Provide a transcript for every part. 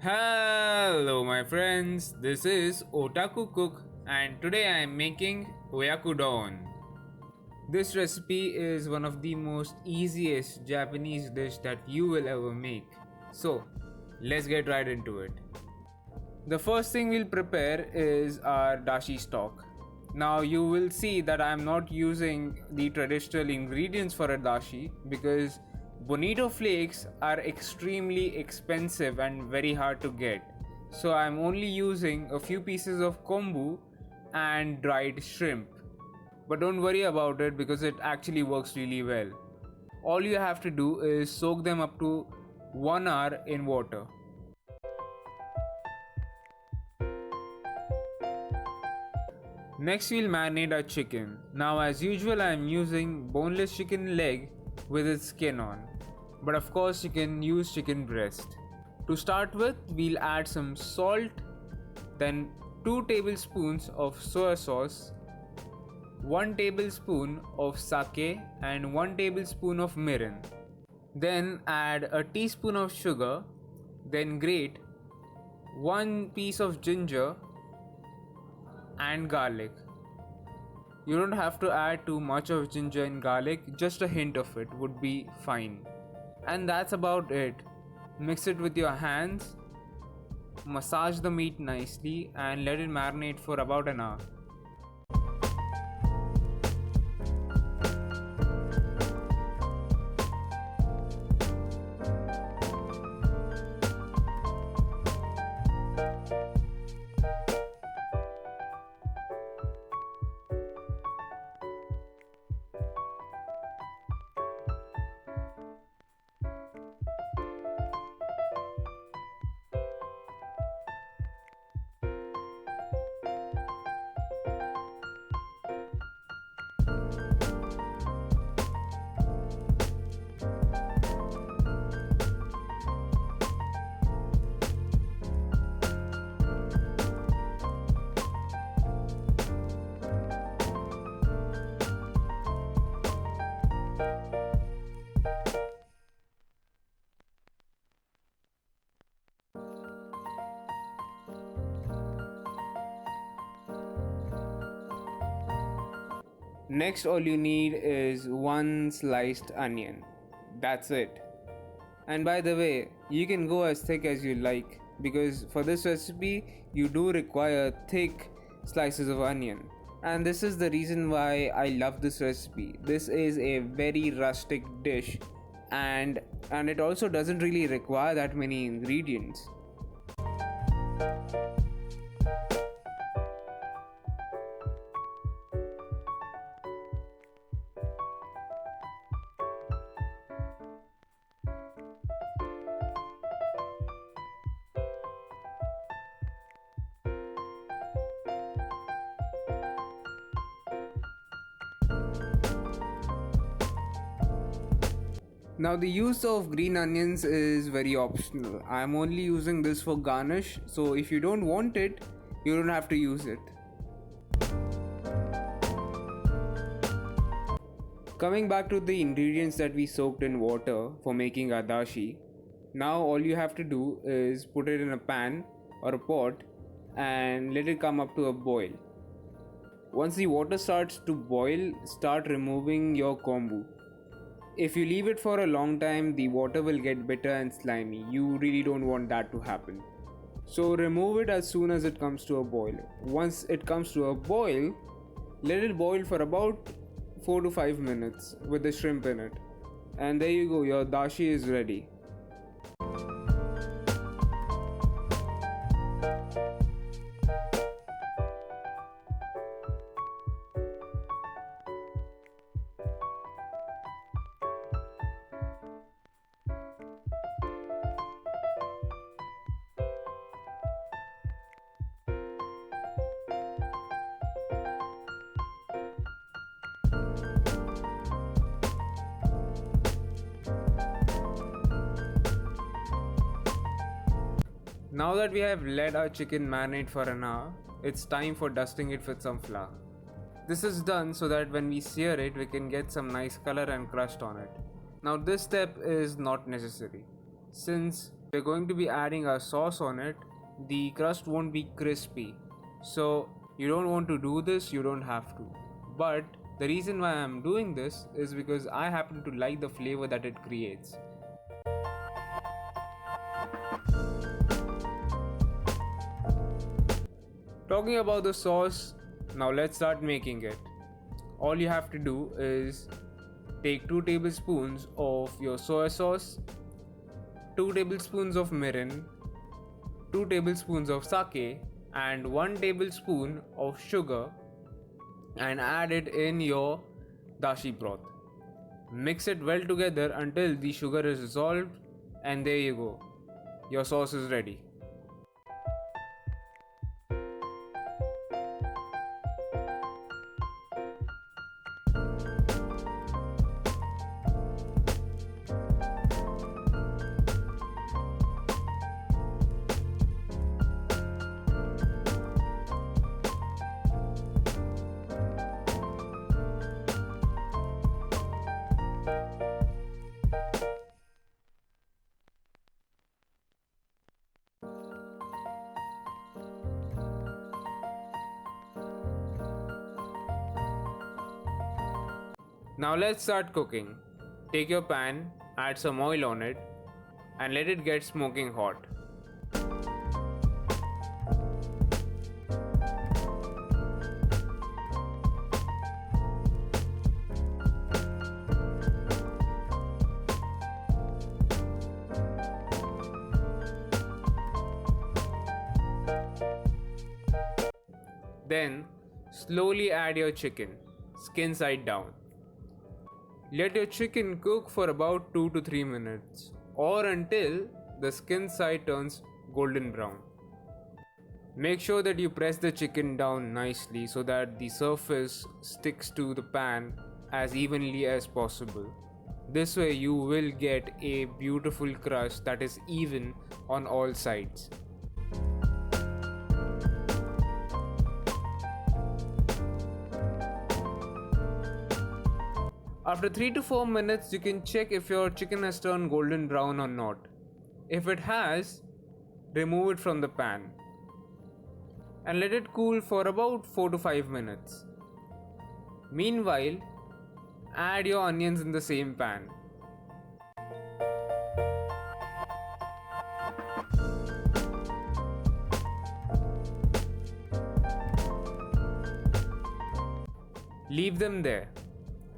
Hello my friends, this is Otaku Cook and today I am making Oyakodon. This recipe is one of the most easiest Japanese dish that you will ever make. So, let's get right into it. The first thing we'll prepare is our dashi stock. Now you will see that I am not using the traditional ingredients for a dashi because bonito flakes are extremely expensive and very hard to get. So I am only using a few pieces of kombu and dried shrimp. But don't worry about it because it actually works really well. All you have to do is soak them up to 1 hour in water. Next we'll marinate our chicken. Now as usual I am using boneless chicken leg with its skin on. But of course you can use chicken breast. To start with we'll add some salt, then 2 tablespoons of soya sauce, 1 tablespoon of sake and 1 tablespoon of mirin. Then add a teaspoon of sugar, then grate 1 piece of ginger and garlic. You don't have to add too much of ginger and garlic, just a hint of it would be fine. And that's about it. Mix it with your hands, massage the meat nicely, and let it marinate for about an hour. Next, all you need is 1 sliced onion. That's it. And by the way, you can go as thick as you like because for this recipe, you do require thick slices of onion. And this is the reason why I love this recipe. This is a very rustic dish and it also doesn't really require that many ingredients. Now the use of green onions is very optional. I am only using this for garnish, so if you don't want it, you don't have to use it. Coming back to the ingredients that we soaked in water for making our dashi, now all you have to do is put it in a pan or a pot and let it come up to a boil. Once the water starts to boil, start removing your kombu. If you leave it for a long time, the water will get bitter and slimy. You really don't want that to happen. So remove it as soon as it comes to a boil. Once it comes to a boil, let it boil for about 4 to 5 minutes with the shrimp in it. And there you go, your dashi is ready. Now that we have let our chicken marinate for an hour, it's time for dusting it with some flour. This is done so that when we sear it, we can get some nice color and crust on it. Now this step is not necessary since We're going to be adding our sauce on it. The crust won't be crispy. So you don't want to do this, you don't have to. But the reason why I'm doing this is because I happen to like the flavor that it creates. Talking about the sauce, now let's start making it. All you have to do is take 2 tablespoons of your soy sauce, 2 tablespoons of mirin, 2 tablespoons of sake, and 1 tablespoon of sugar, and add it in your dashi broth. Mix it well together until the sugar is dissolved, and there you go. Your sauce is ready. Now let's start cooking. Take your pan, add some oil on it, and let it get smoking hot. Then slowly add your chicken, skin side down. Let your chicken cook for about 2 to 3 minutes or until the skin side turns golden brown. Make sure that you press the chicken down nicely so that the surface sticks to the pan as evenly as possible. This way you will get a beautiful crust that is even on all sides. After 3 to 4 minutes, you can check if your chicken has turned golden brown or not. If it has, remove it from the pan and let it cool for about 4 to 5 minutes. Meanwhile, add your onions in the same pan. Leave them there.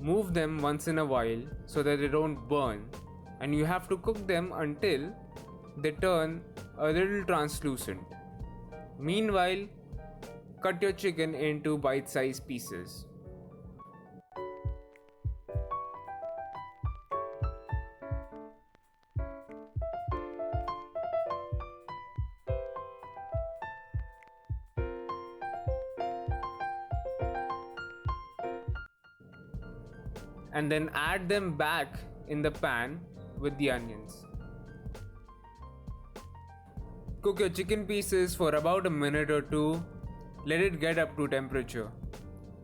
Move them once in a while so that they don't burn, and you have to cook them until they turn a little translucent. Meanwhile, cut your chicken into bite-sized pieces. And then add them back in the pan with the onions. Cook your chicken pieces for about a minute or two. Let it get up to temperature.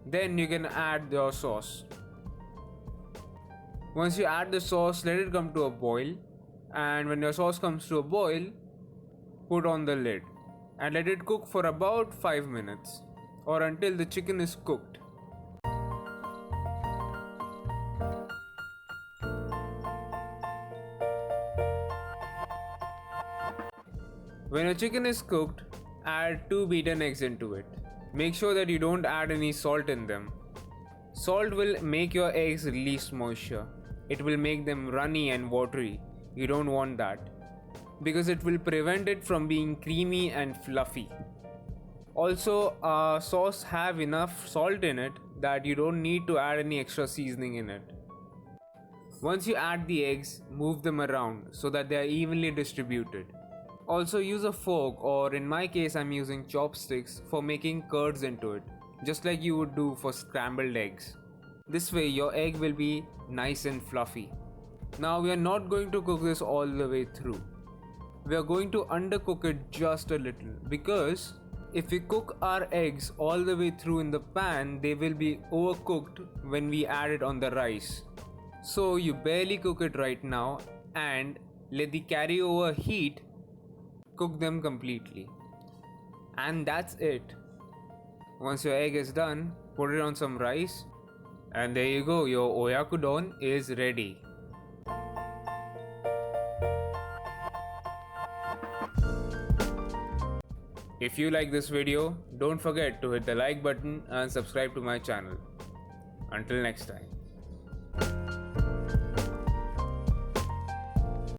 Then you can add your sauce. Once you add the sauce, let it come to a boil. And when your sauce comes to a boil, put on the lid and let it cook for about 5 minutes or until the chicken is cooked. When your chicken is cooked, add 2 beaten eggs into it. Make sure that you don't add any salt in them. Salt will make your eggs release moisture. It will make them runny and watery. You don't want that because it will prevent it from being creamy and fluffy. Also, sauce have enough salt in it that you don't need to add any extra seasoning in it. Once you add the eggs, move them around so that they are evenly distributed. Also use a fork, or in my case I'm using chopsticks for making curds into it, just like you would do for scrambled eggs. This way your egg will be nice and fluffy. Now we are not going to cook this all the way through. We are going to undercook it just a little, because if we cook our eggs all the way through in the pan, they will be overcooked when we add it on the rice. So you barely cook it right now and let the carryover heat cook them completely. And that's it. Once your egg is done, put it on some rice, and there you go, your Oyakodon is ready. If you like this video, don't forget to hit the like button and subscribe to my channel. Until next time.